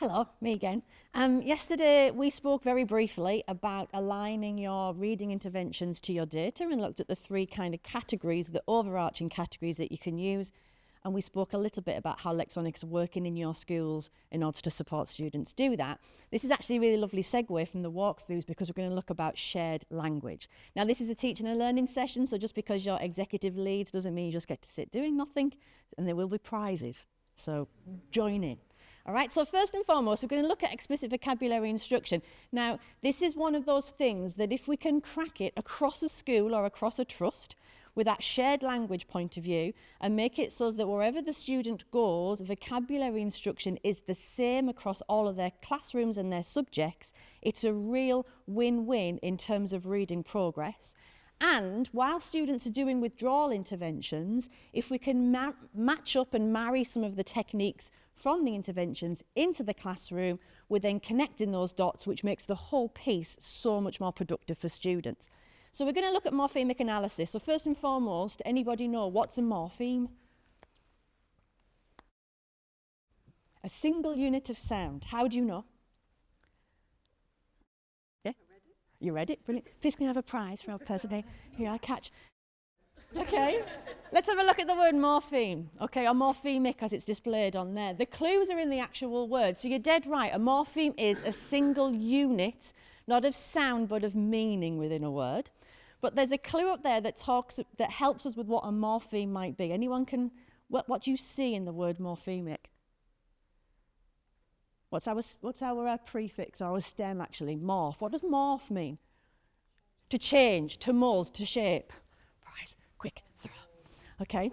Hello, me again. Yesterday we spoke very briefly about aligning your reading interventions to your data and looked at the three kind of categories, the overarching categories that you can use. And we spoke a little bit about how Lexonik is working in your schools in order to support students do that. This is actually a really lovely segue from the walkthroughs because we're going to look about shared language. Now this is a teaching and learning session, so just because you're executive leads doesn't mean you just get to sit doing nothing, and there will be prizes. So join in. All right, so first and foremost, we're going to look at explicit vocabulary instruction. Now, this is one of those things that if we can crack it across a school or across a trust with that shared language point of view and make it so that wherever the student goes, vocabulary instruction is the same across all of their classrooms and their subjects, it's a real win-win in terms of reading progress. And while students are doing withdrawal interventions, if we can match up and marry some of the techniques from the interventions into the classroom, we're then connecting those dots, which makes the whole piece so much more productive for students. So we're going to look at morphemic analysis. So first and foremost, anybody know what's a morpheme? A single unit of sound. How do you know? Yeah? You read it? Brilliant. Please can you have a prize for our person here I catch. Okay, let's have a look at the word morpheme, okay, or morphemic as it's displayed on there. The clues are in the actual word, so you're dead right. A morpheme is a single unit, not of sound, but of meaning within a word. But there's a clue up there that helps us with what a morpheme might be. Anyone can, what do you see in the word morphemic? What's our prefix, or our stem actually? Morph. What does morph mean? To change, to mould, to shape. Prize. Quick, throw. Okay,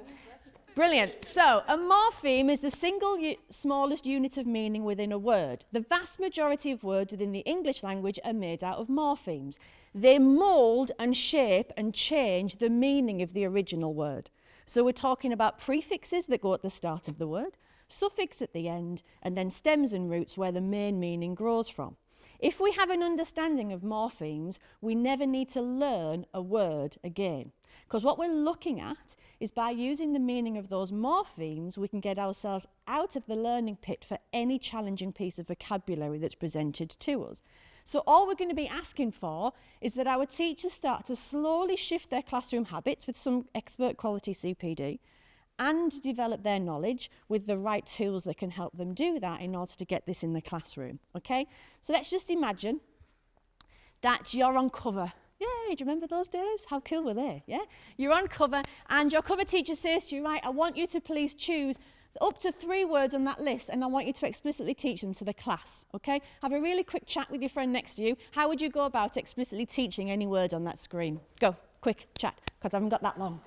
brilliant. So a morpheme is the single smallest unit of meaning within a word. The vast majority of words within the English language are made out of morphemes. They mould and shape and change the meaning of the original word. So we're talking about prefixes that go at the start of the word, suffix at the end, and then stems and roots where the main meaning grows from. If we have an understanding of morphemes, we never need to learn a word again. Because what we're looking at is by using the meaning of those morphemes, we can get ourselves out of the learning pit for any challenging piece of vocabulary that's presented to us. So all we're going to be asking for is that our teachers start to slowly shift their classroom habits with some expert quality CPD and develop their knowledge with the right tools that can help them do that in order to get this in the classroom, okay? So let's just imagine that you're on cover. Yay, do you remember those days? How cool were they, yeah? You're on cover and your cover teacher says to you, right, I want you to please choose up to 3 words on that list and I want you to explicitly teach them to the class, okay? Have a really quick chat with your friend next to you. How would you go about explicitly teaching any word on that screen? Go, quick chat, because I haven't got that long.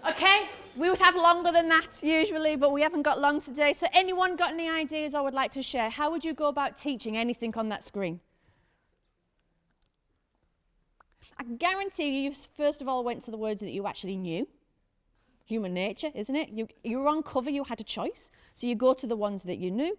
Okay, we would have longer than that usually, but we haven't got long today. So anyone got any ideas I would like to share? How would you go about teaching anything on that screen? I guarantee you first of all went to the words that you actually knew. Human nature, isn't it? You were on cover, you had a choice. So you go to the ones that you knew.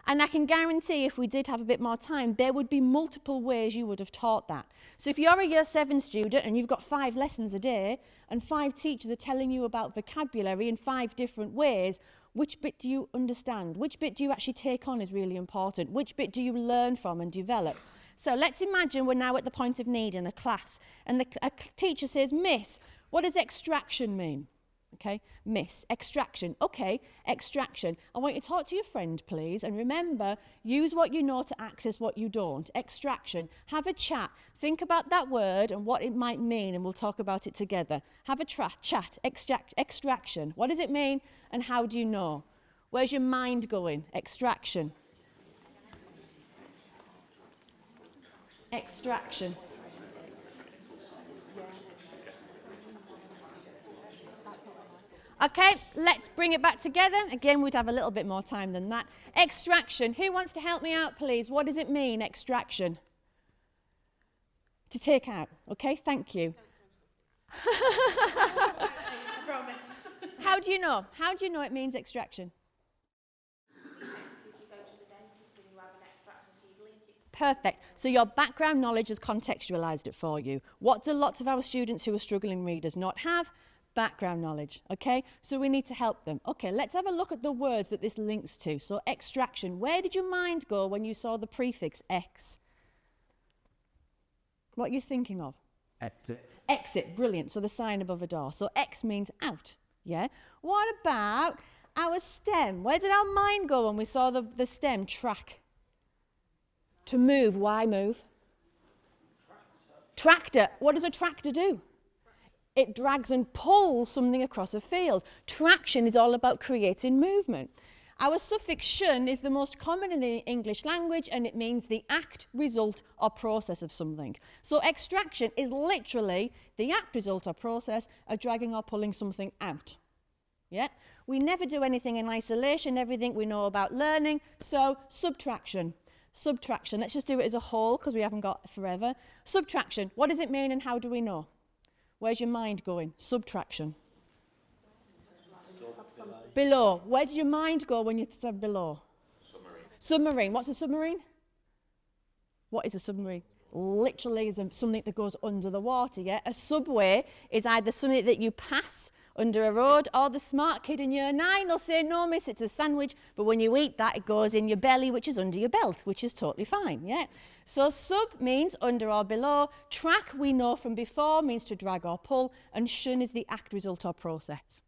And I can guarantee if we did have a bit more time, there would be multiple ways you would have taught that. So if you're a year 7 student and you've got 5 lessons a day and 5 teachers are telling you about vocabulary in 5 different ways, which bit do you understand? Which bit do you actually take on is really important? Which bit do you learn from and develop? So let's imagine we're now at the point of need in a class and a teacher says, Miss, what does extraction mean? Okay, miss, extraction. Okay, extraction. I want you to talk to your friend, please, and remember, use what you know to access what you don't. Extraction. Have a chat. Think about that word and what it might mean, and we'll talk about it together. Have a chat. Extraction. What does it mean, and how do you know? Where's your mind going? Extraction. Extraction. Okay, let's bring it back together. Again, we'd have a little bit more time than that. Extraction. Who wants to help me out, please? What does it mean, extraction? To take out. Okay, thank you. I promise. How do you know? How do you know it means extraction? Perfect. So your background knowledge has contextualized it for you. What do lots of our students who are struggling readers not have? Background knowledge, okay? So we need to help them. Okay, let's have a look at the words that this links to. So extraction. Where did your mind go when you saw the prefix X? What are you thinking of? Exit. Exit, brilliant. So the sign above a door. So X means out, yeah? What about our stem? Where did our mind go when we saw the stem? Track. To move, why move? Tractor. What does a tractor do? It drags and pulls something across a field. Traction is all about creating movement. Our suffix "shun" is the most common in the English language, and it means the act, result, or process of something. So extraction is literally the act, result, or process of dragging or pulling something out. Yeah? We never do anything in isolation, everything we know about learning. So subtraction. Subtraction, let's just do it as a whole because we haven't got forever. Subtraction, what does it mean and how do we know? Where's your mind going? Subtraction. Below. Where does your mind go when you said below? Submarine. Submarine. What's a submarine? What is a submarine? Literally is something that goes under the water, yeah? A subway is either something that you pass under a road, or the smart kid in year 9 will say, no miss, it's a sandwich, but when you eat that, it goes in your belly, which is under your belt, which is totally fine, yeah? So sub means under or below, track we know from before means to drag or pull, and shun is the act, result, or process.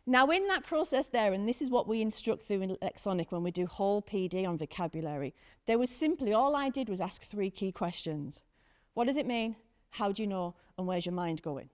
Now in that process there, and this is what we instruct through in Lexonik when we do whole PD on vocabulary, there was simply, all I did was ask 3 key questions. What does it mean? How do you know? And where's your mind going?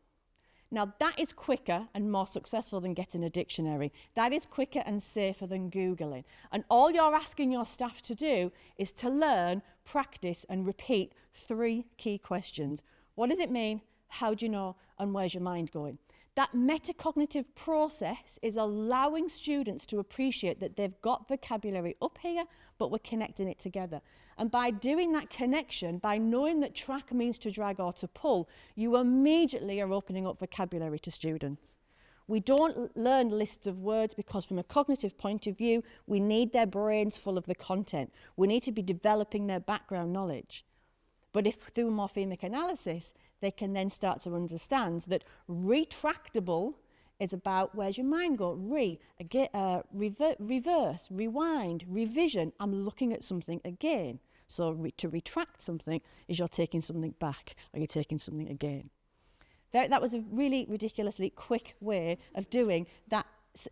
Now that is quicker and more successful than getting a dictionary. That is quicker and safer than Googling. And all you're asking your staff to do is to learn, practice and repeat 3 key questions. What does it mean? How do you know? And where's your mind going? That metacognitive process is allowing students to appreciate that they've got vocabulary up here, but we're connecting it together. And by doing that connection, by knowing that track means to drag or to pull, you immediately are opening up vocabulary to students. We don't learn lists of words because from a cognitive point of view, we need their brains full of the content. We need to be developing their background knowledge. But if through morphemic analysis, they can then start to understand that retractable is about where's your mind go? Reverse, rewind, revision. I'm looking at something again. So to retract something is you're taking something back or you're taking something again. That was a really ridiculously quick way of doing that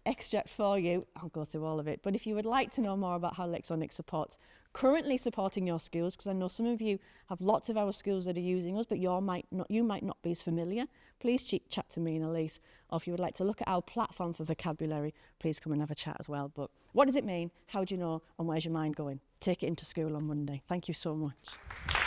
extract for you. I'll go through all of it. But if you would like to know more about how Lexonik supports, currently supporting your schools, because I know some of you have lots of our schools that are using us, but you might not be as familiar, please chat to me and Elise. Or if you would like to look at our platform for vocabulary, please come and have a chat as well. But what does it mean? How do you know? And where's your mind going? Take it into school on Monday. Thank you so much.